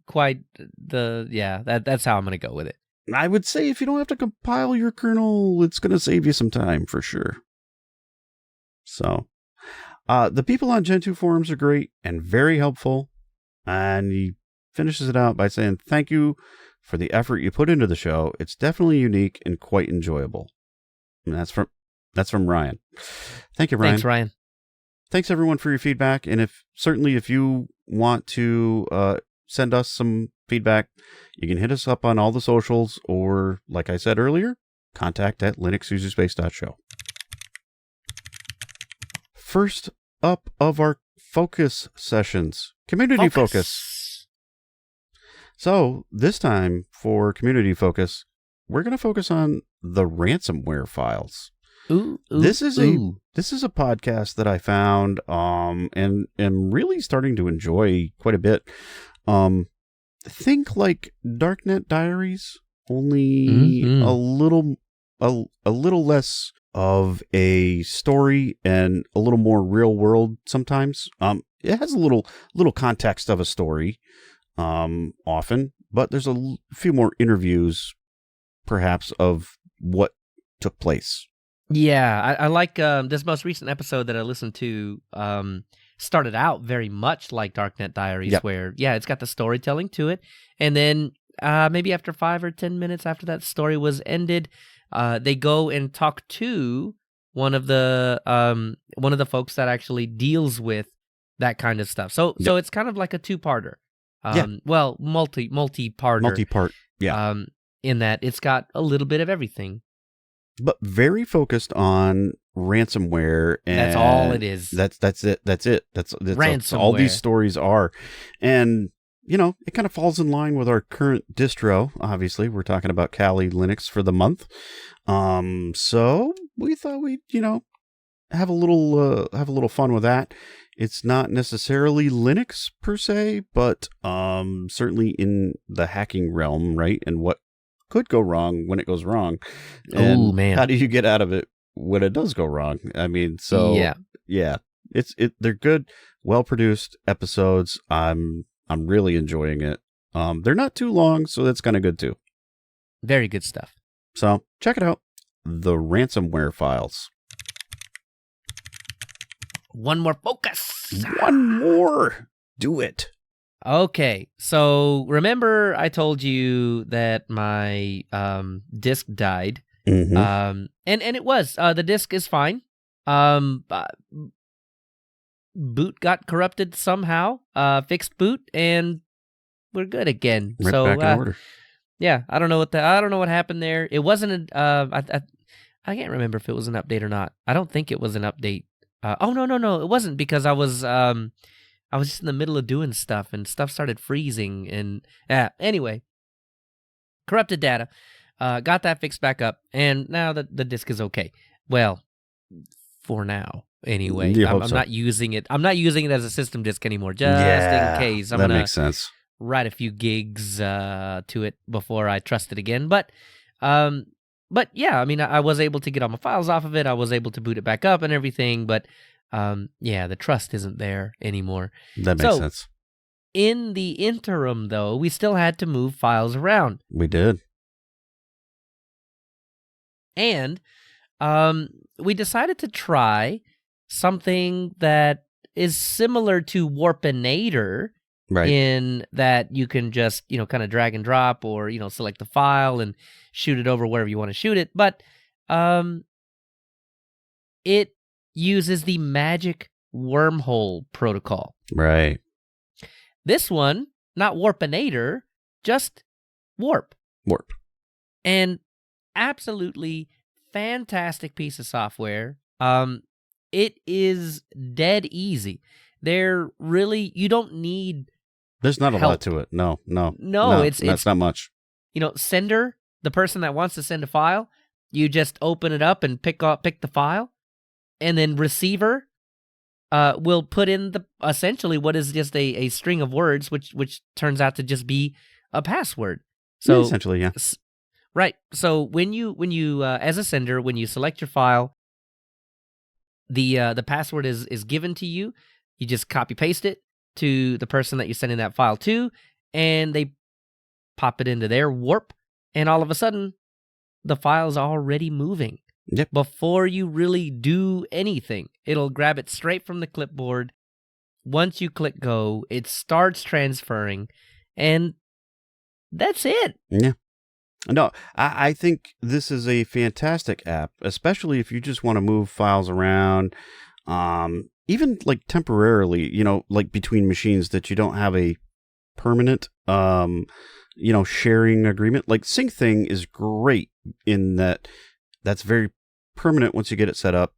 quite that's how I'm going to go with it. I would say if you don't have to compile your kernel, it's going to save you some time for sure. So, the people on Gentoo forums are great and very helpful, and he finishes it out by saying, thank you for the effort you put into the show. It's definitely unique and quite enjoyable. And that's from Ryan. Thank you, Ryan. Thanks, Ryan. thanks everyone for your feedback. And if you want to send us some feedback, you can hit us up on all the socials, or like I said earlier, contact@linuxuserspace.show. First up of our focus sessions, community focus. So this time for community focus, we're going to focus on the ransomware files. This is a podcast that I found and am really starting to enjoy quite a bit. Think like Darknet Diaries, only a little less of a story and a little more real world sometimes. It has a little context of a story often, but there's a few more interviews perhaps of what took place. Yeah, I like this most recent episode that I listened to. Started out very much like Darknet Diaries, where it's got the storytelling to it, and then maybe after 5 or 10 minutes after that story was ended, they go and talk to one of the folks that actually deals with that kind of stuff. So it's kind of like a two-parter. Well, multi-parter. Multi-part. Yeah. In that it's got a little bit of everything. But very focused on ransomware, and that's all it is. That's it. That's ransomware. All these stories are, and it kind of falls in line with our current distro. Obviously, we're talking about Kali Linux for the month. So we thought we'd have a little fun with that. It's not necessarily Linux per se, but certainly in the hacking realm, right? And what could go wrong when it goes wrong. And man, how do you get out of it when it does go wrong? I mean, so yeah, they're good, well-produced episodes. I'm really enjoying it. They're not too long, so that's kind of good too. Very good stuff. So check it out. The Ransomware Files. One more focus. One more. Do it. Okay, so remember I told you that my disk died, and it was the disk is fine. Boot got corrupted somehow. Fixed boot, and we're good again. Right back in order. Yeah, I don't know what happened there. It wasn't I can't remember if it was an update or not. I don't think it was an update. No, it wasn't, because I was just in the middle of doing stuff, and stuff started freezing, and anyway, corrupted data, got that fixed back up, and now the disk is okay. Well, for now, anyway. I'm not using it. I'm not using it as a system disk anymore, just in case. That makes sense. Write a few gigs to it before I trust it again. But yeah, I mean, I was able to get all my files off of it. I was able to boot it back up and everything, but the trust isn't there anymore. That makes sense. In the interim, though, we still had to move files around. We did. And we decided to try something that is similar to Warpinator, right, in that you can just, kind of drag and drop, or, select the file and shoot it over wherever you want to shoot it. But it uses the magic wormhole protocol. Right. This one, not Warpinator, just Warp. And absolutely fantastic piece of software. It is dead easy. You don't need There's not help. A lot to it. No, it's not much. Sender, the person that wants to send a file, you just open it up and pick the file, and then receiver will put in essentially what is just a string of words, which turns out to just be a password. So essentially, yeah. Right. So when you as a sender, when you select your file, the password is given to you. You just copy paste it to the person that you're sending that file to, and they pop it into their Warp, and all of a sudden, the file's already moving. Yep. Before you really do anything, it'll grab it straight from the clipboard. Once you click go, it starts transferring, and that's it. Yeah. No, I think this is a fantastic app, especially if you just want to move files around. even like temporarily, like between machines that you don't have a permanent, sharing agreement. Like SyncThing is great in that that's very permanent once you get it set up.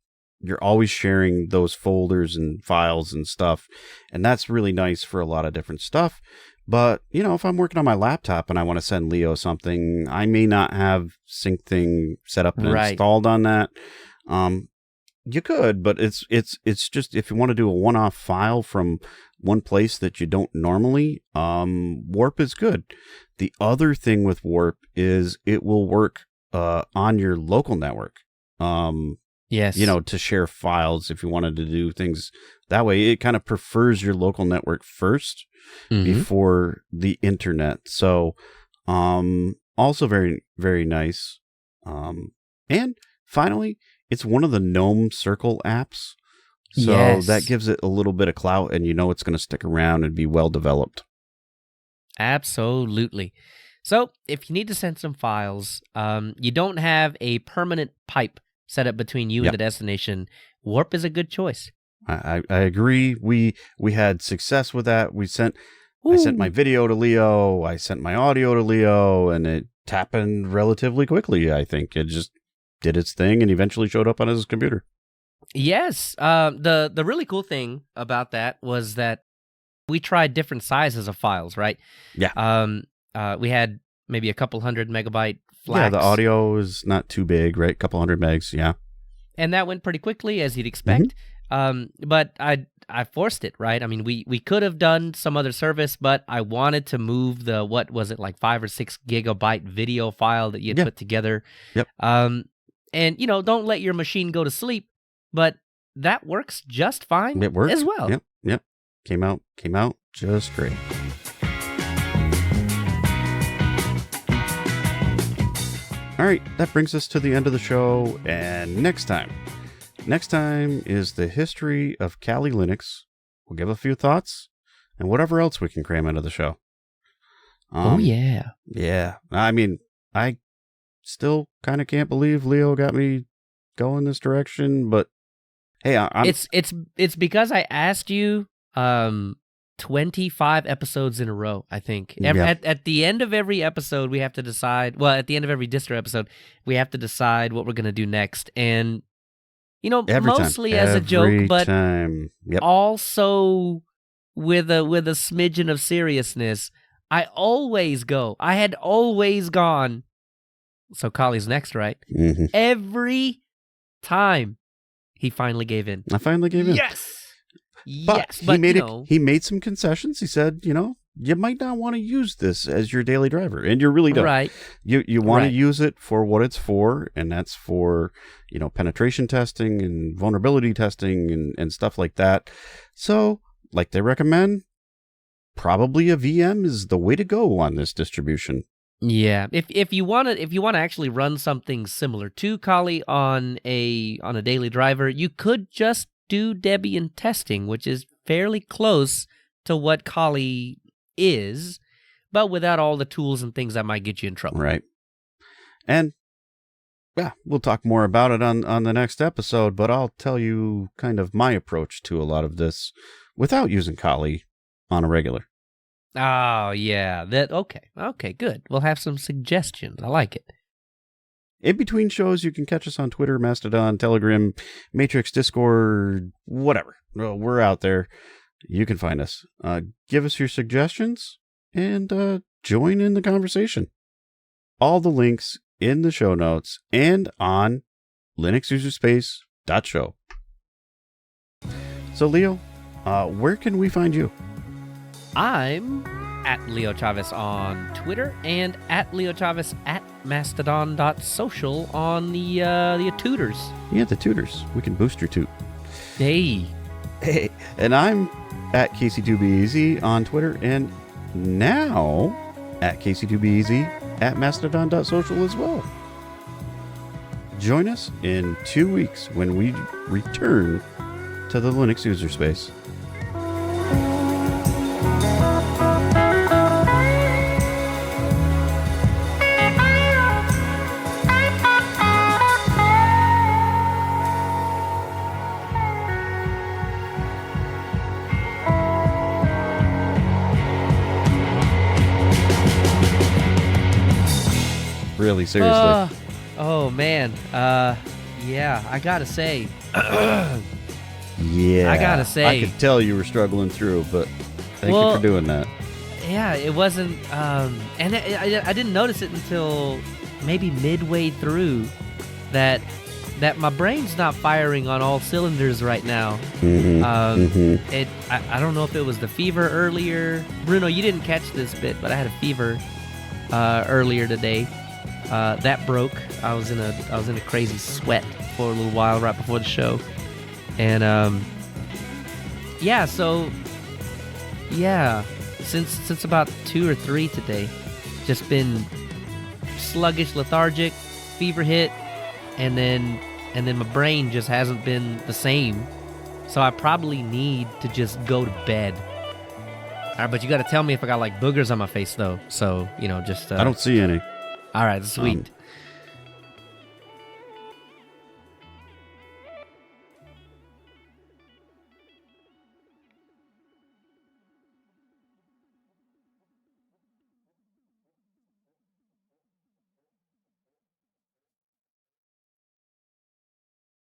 You're always sharing those folders and files and stuff. And that's really nice for a lot of different stuff. But, if I'm working on my laptop and I want to send Leo something, I may not have SyncThing set up and installed on that. You could, but it's just, if you want to do a one-off file from one place that you don't normally, Warp is good. The other thing with Warp is it will work on your local network. Yes. To share files if you wanted to do things that way. It kind of prefers your local network first before the internet. So, also very, very nice. And finally, it's one of the GNOME Circle apps. So that gives it a little bit of clout, and it's going to stick around and be well developed. Absolutely. So if you need to send some files, you don't have a permanent pipe set up between you and the destination, Warp is a good choice. I agree. We had success with that. I sent my video to Leo. I sent my audio to Leo, and it happened relatively quickly. I think it just did its thing and eventually showed up on his computer. Yes. The really cool thing about that was that we tried different sizes of files, right? Yeah. We had maybe a couple 100 megabyte FLACs. Yeah, the audio is not too big, right? Couple 100 megs, yeah. And that went pretty quickly, as you'd expect. But I forced it, right? I mean, we could have done some other service, but I wanted to move the, 5 or 6 gigabyte video file that you had put together. Yep. And, don't let your machine go to sleep, but that works just fine as well. Yep. Came out just great. All right, that brings us to the end of the show, and next time is the history of Kali Linux. We'll give a few thoughts, and whatever else we can cram into the show. Yeah. I mean, I still kind of can't believe Leo got me going this direction, but hey, it's because I asked you 25 episodes in a row, I think. At the end of every episode, we have to decide, at the end of every distro episode, we have to decide what we're going to do next. And, mostly as a joke, but also with a smidgen of seriousness, I had always gone, so Kali's next, right? Mm-hmm. Every time he finally gave in. I finally gave in. Yes. But he made some concessions. He said, you might not want to use this as your daily driver, and you really don't. Right. You want to use it for what it's for, and that's for, penetration testing and vulnerability testing and stuff like that. So, like they recommend, probably a VM is the way to go on this distribution. Yeah. If you want to actually run something similar to Kali on a daily driver, you could just do Debian testing, which is fairly close to what Kali is, but without all the tools and things that might get you in trouble. Right. And we'll talk more about it on the next episode, but I'll tell you kind of my approach to a lot of this without using Kali on a regular. Oh, yeah. Okay, good. We'll have some suggestions. I like it. In between shows, you can catch us on Twitter, Mastodon, Telegram, Matrix, Discord, whatever. Well, we're out there. You can find us. Give us your suggestions and join in the conversation. All the links in the show notes and on linuxuserspace.show. So, Leo, where can we find you? I'm at Leo Chavez on Twitter and at Leo Chavez at mastodon.social on the tutors. Yeah, the tutors. We can boost your toot. Hey. And I'm at Casey2BEZ on Twitter and now at Casey2BEZ at mastodon.social as well. Join us in 2 weeks when we return to the Linux user space. really seriously. Oh man. Yeah, I gotta say. Yeah. I gotta say. I could tell you were struggling through, but thank you for doing that. Yeah, it wasn't, and I didn't notice it until maybe midway through that my brain's not firing on all cylinders right now. I don't know if it was the fever earlier. Bruno, you didn't catch this bit, but I had a fever earlier today. That broke. I was in a crazy sweat for a little while right before the show, and since about 2 or 3 today, just been sluggish, lethargic, fever hit, and then my brain just hasn't been the same. So I probably need to just go to bed. All right, but you got to tell me if I got like boogers on my face though. So just I don't see any. All right, sweet.